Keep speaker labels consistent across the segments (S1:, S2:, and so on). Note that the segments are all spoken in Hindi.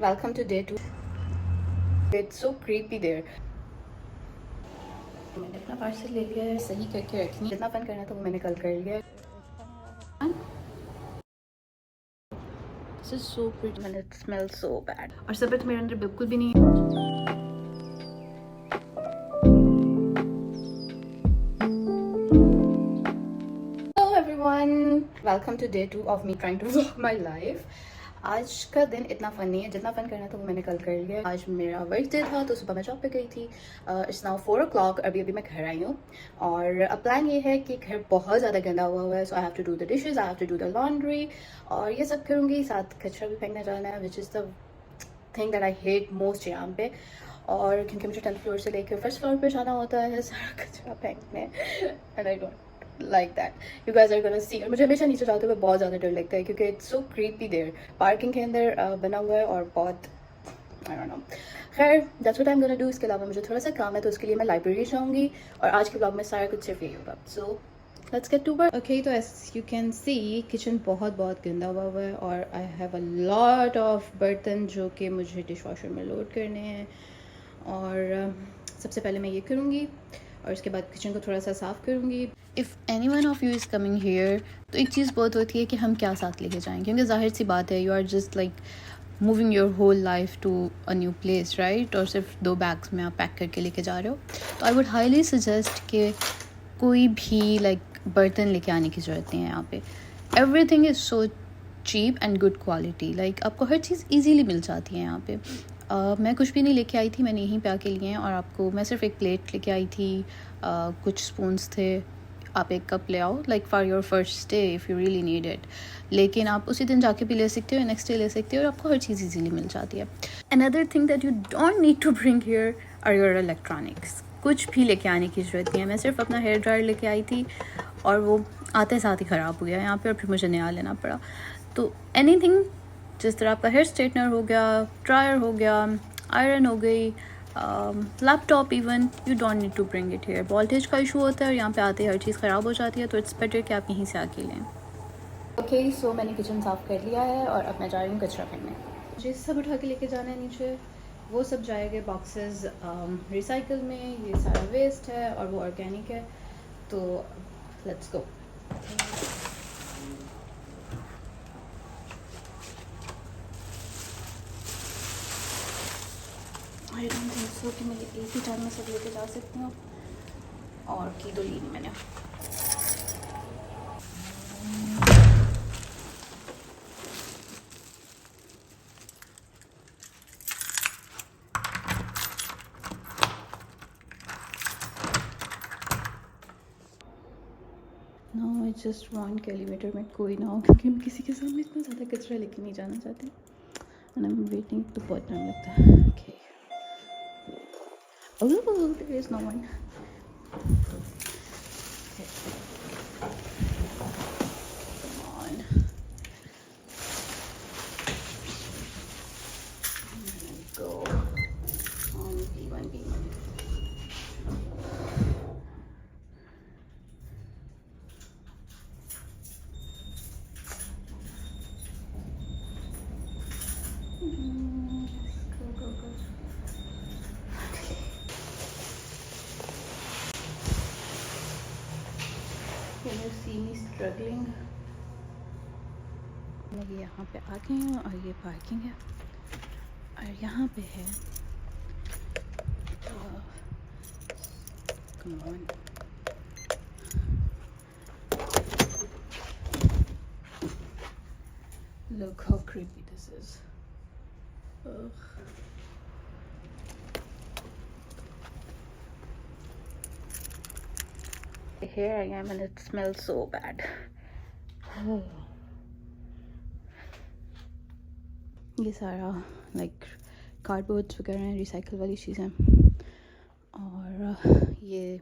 S1: Welcome to day 2. It's so creepy there. मैंने अपना पार्सल ले लिया है, सही करके रखनी। जितना फन करना था वो मैंने कल कर लिया। This is so pretty and it smells so bad. और सबत मेरे अंदर बिल्कुल भी नहीं है। Hello everyone, welcome to day 2 of me trying to vlog my life. आज का दिन इतना फ़न नहीं है, जितना फ़न करना था वो मैंने कल कर लिया। आज मेरा बर्थडे था तो सुबह मैं जॉब पे गई थी। इट्स नाउ 4 o'clock, अभी मैं घर आई हूँ। और अब प्लान ये है कि घर बहुत ज़्यादा गंदा हुआ है, so I have to do the dishes, I have to do the laundry और ये सब करूँगी। साथ कचरा भी फेंकने जाना है, which is the thing that I hate most यहाँ पे। और क्योंकि मुझे 10th फ्लोर से लेकर फर्स्ट फ्लोर पे जाना होता है सारा कचरा फेंकने, and I don't like that. You guys are gonna see. और मुझे हमेशा नीचे जाते हुए बहुत ज़्यादा डर लगता है क्योंकि it's so creepy there. Parking के अंदर बना हुआ है और बहुत I don't know. खैर that's what I'm gonna do. इसके अलावा मुझे थोड़ा सा काम है तो उसके लिए मैं लाइब्रेरी जाऊँगी और आज के ब्लॉग में सारा कुछ सिर्फ यही होगा. So let's get to work. Okay, तो as you can see kitchen बहुत गंदा हुआ है और I have a lot of बर्तन जो कि मुझे डिश वॉशर में लोड करने हैं। और सबसे पहले मैं ये करूँगी और उसके बाद किचन को थोड़ा सा साफ़ करूँगी। If any one of you is coming here, तो एक चीज़ बहुत होती है कि हम क्या साथ लेके जाएँ, क्योंकि ज़ाहिर सी बात है you are just like moving your whole life to a new place, right. और सिर्फ 2 बैग्स में आप पैक करके लेके जा रहे हो, तो आई वुड हाईली सजेस्ट कि कोई भी लाइक बर्तन लेके आने की ज़रूरत नहीं है यहाँ पे। Everything is so cheap and good quality, like आपको हर चीज़ ईजीली मिल जाती है यहाँ पे। मैं कुछ भी नहीं लेके आई थी, मैंने यहीं पे आके लिए हैं। और आपको मैं सिर्फ एक प्लेट लेके आई थी, कुछ स्पून्स थे। आप एक कप ले आओ like for your first day if you really need it. लेकिन आप उसी दिन जाके भी ले सकते हो, नेक्स्ट डे ले सकते हो और आपको हर चीज़ इजीली मिल जाती है। Another thing that you don't need to bring here are your electronics. कुछ भी लेके आने की ज़रूरत नहीं है। मैं सिर्फ अपना हेयर ड्रायर लेके आई थी और वो आते साथ ही ख़राब हो गया यहाँ पे और फिर मुझे नया लेना पड़ा। तो एनीथिंग, जिस तरह आपका हेयर स्ट्रेटनर हो गया, ड्रायर हो गया, आयरन हो गई, laptop even, you don't need to bring it here. Voltage का इशू होता है और यहाँ पे आते हर चीज़ ख़राब हो जाती है, तो इट्स बेटर कि आप यहीं से आके लें। ओके, सो मैंने किचन साफ़ कर लिया है और अब मैं जा रही हूँ कचरा फेंकने। मुझे सब उठा के लेके जाना है नीचे, वो सब जाएगा बॉक्सेस रिसाइकल में। ये सारा वेस्ट है और वो ऑर्गेनिक है, तो let's go. I don't think so कि मैं एक ही टाइम में सब लेके जा सकती हूँ। और की तो ली नहीं मैंने। नो, आई जस्ट वांट कि एलिवेटर में कोई ना हो, क्योंकि मैं किसी के सामने इतना ज़्यादा कचरा लेके नहीं जाना चाहती। एंड आई एम वेटिंग, तो बहुत टाइम लगता है। Okay, oh there is no one. Can you see me struggling? मैं यहाँ पे आ गई हूँ और ये पार्किंग है और यहाँ पे है come on. Look how creepy this is. Ugh. Here I am and it smells so bad. ये सारा लाइक कार्डबोर्ड्स वगैरह हैं, रिसाइकल वाली चीज़ें। और ये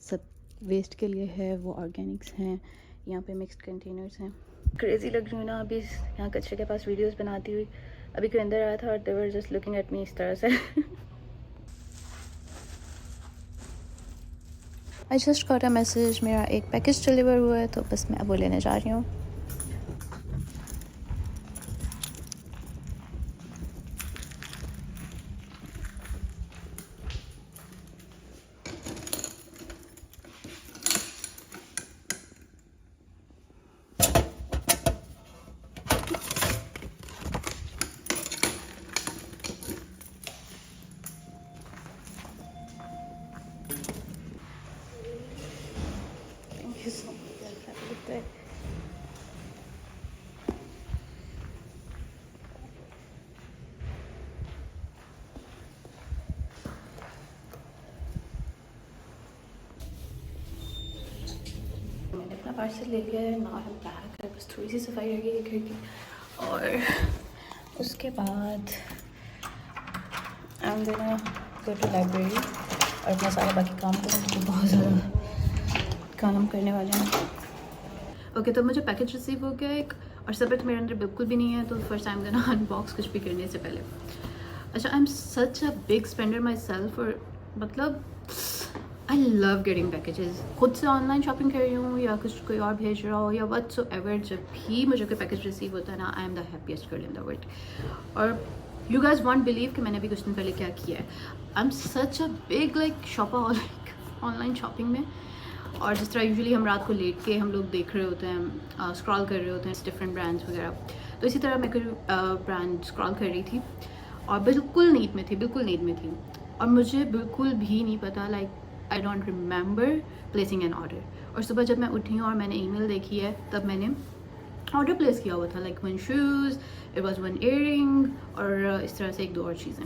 S1: सब वेस्ट के लिए है, वो ऑर्गेनिक्स हैं। यहाँ पे मिक्स्ड कंटेनर्स हैं। क्रेज़ी लग रही हूँ ना अभी यहाँ कचरे के पास वीडियोस बनाती हुई। अभी कोई अंदर आया था और they were just looking at me इस तरह से। I just got a message, मेरा एक पैकेज डिलीवर हुआ है, तो बस मैं अब वो लेने जा रही हूँ। पार्सल ले लिया है ना, हम बैक है, बस थोड़ी सी सफाई रह गई है घर की। और उसके बाद I'm gonna go to library और अपना सारा बाकी काम करूँ, क्योंकि बहुत ज़्यादा काम करने वाले हैं। ओके, तो मुझे पैकेज रिसीव हो गया एक, और सब्र मेरे अंदर बिल्कुल भी नहीं है, तो फर्स्ट टाइम गना अनबॉक्स कुछ भी करने से पहले। अच्छा, I am such a big spender myself, और मतलब आई लव गेटिंग पैकेजेस। खुद से ऑनलाइन शॉपिंग कर रही हूँ या कुछ कोई और भेज रहा हो या व्हाटसोएवर, जब भी मुझे कोई पैकेज रिसीव होता है ना, I am the happiest girl in the world. और यू गाइज वॉन्ट बिलीव कि मैंने अभी कुछ दिन पहले क्या किया है। I am such a big like शॉपaholic ऑनलाइन शॉपिंग में। और जिस तरह यूजुअली हम रात को लेट के हम लोग देख रहे होते हैं, स्क्रॉल कर रहे होते हैं डिफरेंट ब्रांड्स वगैरह, तो इसी तरह मैं कोई ब्रांड स्क्रॉल कर रही थी और बिल्कुल नीड में थी, और मुझे बिल्कुल भी नहीं पता, like I don't remember placing an order. और सुबह जब मैं उठी हूँ और मैंने ईमेल देखी है, तब मैंने ऑर्डर प्लेस किया हुआ था, like 1 shoes, it was 1 earring, और इस तरह से 1-2 और चीज़ें,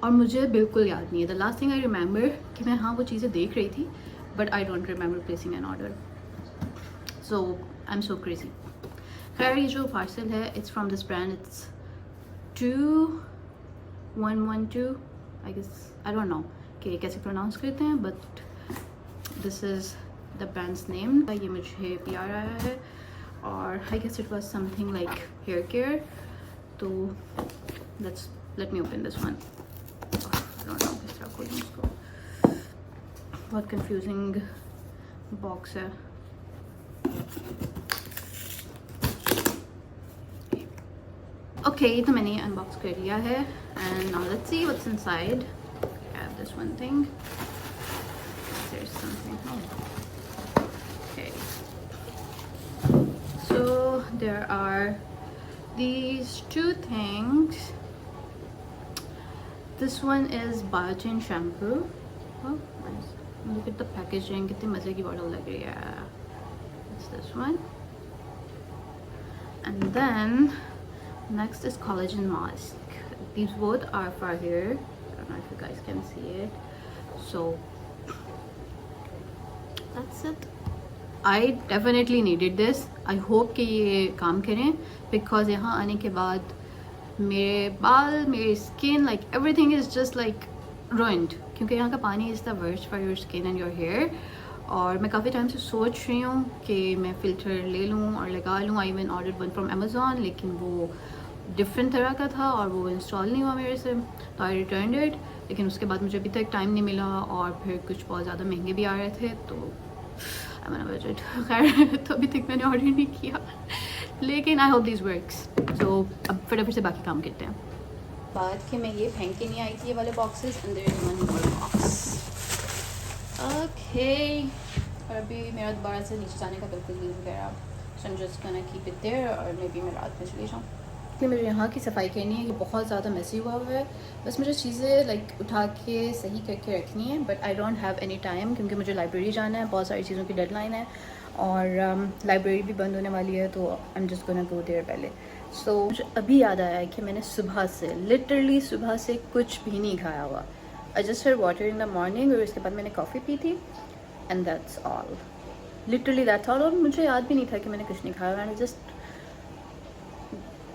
S1: और मुझे बिल्कुल याद नहीं है। The last thing I remember कि मैं हाँ वो चीज़ें देख रही थी, but I don't remember placing an order, so I am so crazy. खैर, ये जो पार्सल है, it's from this brand, it's 2112, I guess, I don't know कि कैसे प्रोनाउंस करते हैं, but this is the brand's name. ये मुझे PR आया है, और I guess it was something like hair care. तो let me open this one. I don't no किस तरह खोलूँ इसको, बहुत कंफ्यूजिंग बॉक्स है। ओके, तो मैंने अनबॉक्स कर लिया है, and now let's see what's inside. I have this one thing, there is something, okay, so there are these 2 things. This one is biotin shampoo. Oh, nice. Look at the packaging, कितनी मज़े की बॉटल लग रही है। It's this one. And then next is collagen mask. These both are for here. I don't know if you guys can see it. So that's it. I definitely needed this. I hope कि ये काम करें, because यहाँ आने के बाद मेरे बाल, मेरी skin, like everything is just like ruined, क्योंकि यहाँ का पानी is the worst for your skin and your hair. और मैं काफ़ी टाइम से सोच रही हूँ कि मैं फ़िल्टर ले लूँ और लगा लूँ। I even order one from Amazon, लेकिन वो डिफरेंट तरह का था और वो इंस्टॉल नहीं हुआ मेरे से, तो आई रिटर्न इट। लेकिन उसके बाद मुझे अभी तक टाइम नहीं मिला, और फिर कुछ बहुत ज़्यादा महंगे भी आ रहे थे, तो मैंने बजट, खैर तो अभी तक मैंने ऑर्डर नहीं किया, लेकिन आई होप दिस वर्क्स। तो अब फटाफट से बाकी काम करते हैं। बाद कि मैं ये फेंक के नहीं आई थी ये वाले बॉक्सेस, अंदर is one more box. Okay, और अभी मेरा दोबारा से नीचे जाने का बिल्कुल नहीं वगैरह, so I am just gonna keep it there, और मे बी मैं रात में चली जाऊँ। कि मुझे यहाँ की सफाई करनी है, ये बहुत ज़्यादा मेसी हुआ है, बस मुझे चीज़ें लाइक उठा के सही करके रखनी है, but I don't have any time, क्योंकि मुझे लाइब्रेरी जाना है, बहुत सारी चीज़ों की डेडलाइन है, और लाइब्रेरी भी बंद होने वाली है, तो I am just gonna go there पहले। सो मुझे अभी याद आया है कि मैंने सुबह से, लिटरली सुबह से कुछ भी नहीं खाया हुआ। I just had water in the morning, और उसके बाद मैंने कॉफ़ी पी थी, and that's all, literally that's all. और मुझे याद भी नहीं था कि मैंने कुछ नहीं खाया, मैंने जस्ट,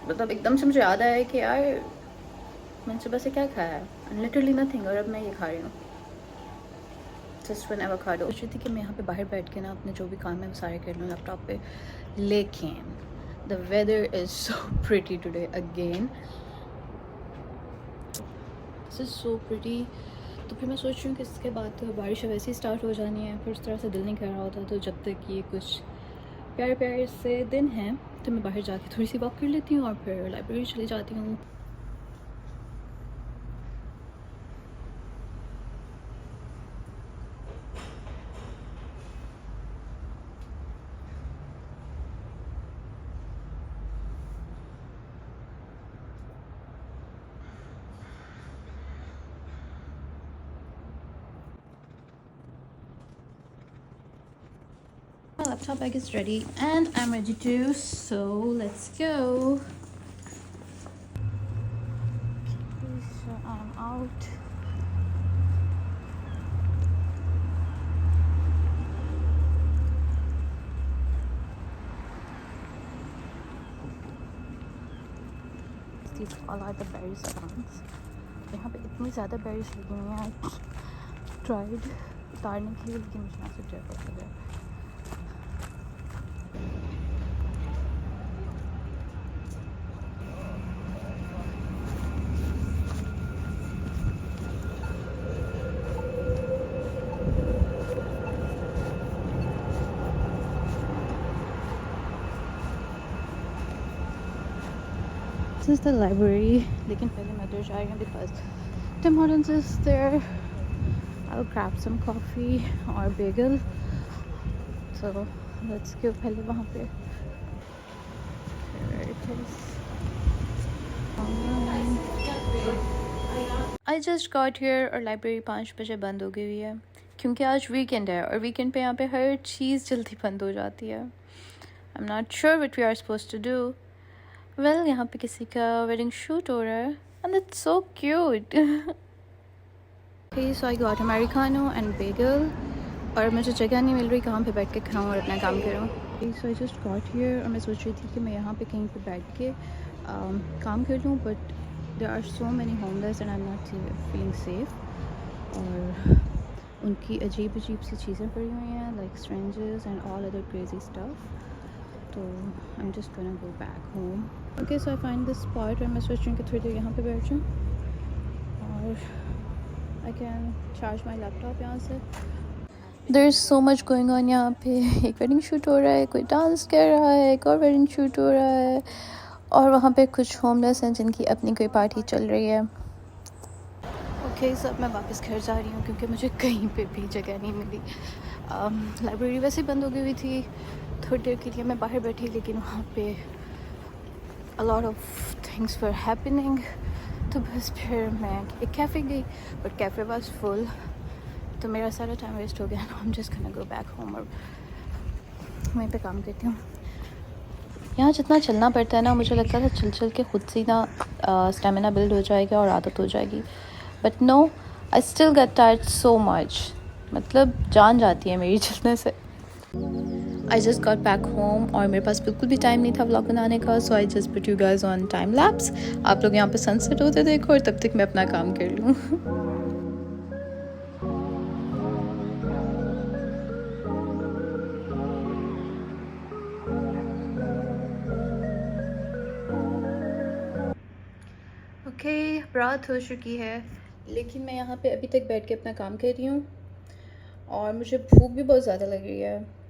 S1: मतलब एकदम से मुझे याद आया कि यार मैंने सुबह से क्या खाया है, लिटरली नथिंग, और अब मैं ये खा रही हूँ, जस्ट वन एवोकाडो। सोच रही थी कि मैं यहाँ पे बाहर बैठ के ना अपने जो भी काम है वो सारे कर लूँ लैपटॉप पे, लेकिन the weather is so pretty today again, this is so pretty. तो फिर मैं सोच रही हूँ कि इसके बाद तो बारिश वैसे ही स्टार्ट हो जानी है, फिर उस तरह से दिल नहीं कर रहा होता, तो जब तक ये कुछ प्यारे प्यारे से दिन हैं, तो मैं बाहर जाके थोड़ी सी वॉक कर लेती हूँ और फिर लाइब्रेरी चली जाती हूँ। My laptop bag is ready and I'm ready too, so let's go. So I'm out. these all are the berries around. यहाँ पे इतनी ज़्यादा berries लगी हुई हैं. I tried उतारने के लिए लेकिन मुझे यहाँ से डर लग रहा है. This is the library. लेकिन पहले मैं उधर जा रही हूँ because Tim Hortons is there. I'll grab some coffee or bagel. So let's go पहले वहाँ पे. There it is. I just got here और library 5 बजे बंद हो गई हुई है क्योंकि आज weekend है और weekend पे यहाँ पे हर चीज़ जल्दी बंद हो जाती है. I'm not sure what we are supposed to do. Well, यहाँ पे किसी का wedding shoot हो रहा है and it's so cute. Okay, so I got Americano and bagel और मुझे जगह नहीं मिल रही कहाँ पे बैठ के खाऊँ और अपना काम करूँ. Okay, so I just got here और मैं सोच रही थी कि मैं यहाँ पे कहीं पे बैठ के काम कर लूँ but there are so many homeless and I'm not feeling safe. और उनकी अजीब सी चीज़ें पड़ी हुई हैं like syringes and all other crazy stuff. तो I'm just gonna go back home. Okay, so I find this spot और मैं सोच रही हूँ कि थोड़ी देर यहाँ पे बैठ जाऊँ और I can charge my laptop यहाँ से. There is so much going on यहाँ पे. एक wedding shoot हो रहा है, कोई डांस कर रहा है, एक और wedding shoot हो रहा है और वहाँ पे कुछ homeless हैं जिनकी अपनी कोई पार्टी चल रही है. Okay, so अब मैं वापस घर जा रही हूँ क्योंकि मुझे कहीं पे भी जगह नहीं मिली. लाइब्रेरी वैसे बंद हो गई हुई थी. थोड़ी देर के लिए मैं बाहर बैठी लेकिन वहाँ पे a lot of things were happening. तो बस फिर मैं एक कैफ़े गई बट कैफ़े वाज फुल तो मेरा सारा टाइम वेस्ट हो गया. I'm just gonna go back home और वहीं पे काम करती हूँ. यहाँ जितना चलना पड़ता है ना मुझे लगता था चल चल के खुद से ना स्टेमिना बिल्ड हो जाएगा और आदत हो जाएगी but no I still get tired so much. मतलब जान जाती है मेरी चलने से. I just got back home और मेरे पास बिल्कुल भी टाइम नहीं था व्लॉग बनाने का so I just put you guys on time lapse. आप लोग यहाँ पे सनसेट होते देखो और तब तक मैं अपना काम कर लूँ. Okay, रात हो चुकी है लेकिन मैं यहाँ पे अभी तक बैठ के अपना काम कर रही हूँ और मुझे भूख भी बहुत ज़्यादा लग रही है.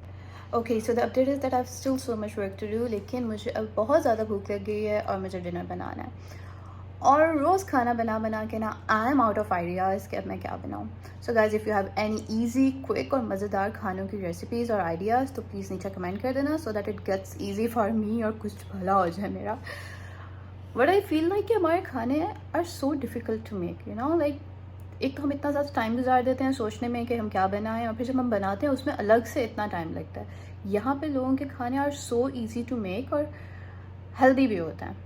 S1: Okay, so the update is that I have still so much work to do. लेकिन मुझे अब बहुत ज़्यादा भूख लग गई है और मुझे डिनर बनाना है और रोज़ खाना बना के ना I am out of ideas कि अब मैं क्या बनाऊँ. So guys if you have any easy quick और मज़ेदार खानों की रेसिपीज़ और आइडियाज़ तो प्लीज़ नीचे कमेंट कर देना so that it gets easy for me और कुछ भला हो जाए मेरा. बट आई फील लाइक कि हमारे खाने are so difficult to make you know like एक तो हम इतना ज़्यादा टाइम गुजार देते हैं सोचने में कि हम क्या बनाएं और फिर जब हम बनाते हैं उसमें अलग से इतना टाइम लगता है. यहाँ पे लोगों के खाने are so easy to make और हेल्दी भी होते हैं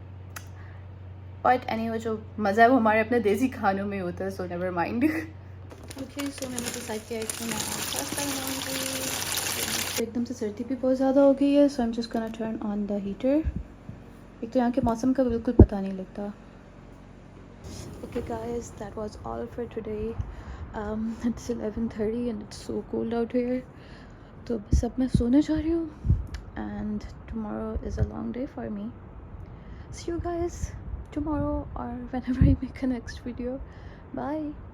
S1: बट एनीवे जो मज़ा है वो हमारे अपने देसी खानों में होता है सो नेवर माइंड. ओके, सो मैंने डिसाइड किया कि मैं पास्ता बनाऊंगी. एकदम से सर्दी भी बहुत ज़्यादा हो गई है so I am just gonna turn on the heater. एक तो यहाँ के मौसम का बिल्कुल पता नहीं लगता. Okay guys, that was all for today. It's 11:30 and it's so cold out here. तो बस अब मैं सोने जा रही हूँ and tomorrow is a long day for me. See you guys tomorrow or whenever I make a next video. Bye.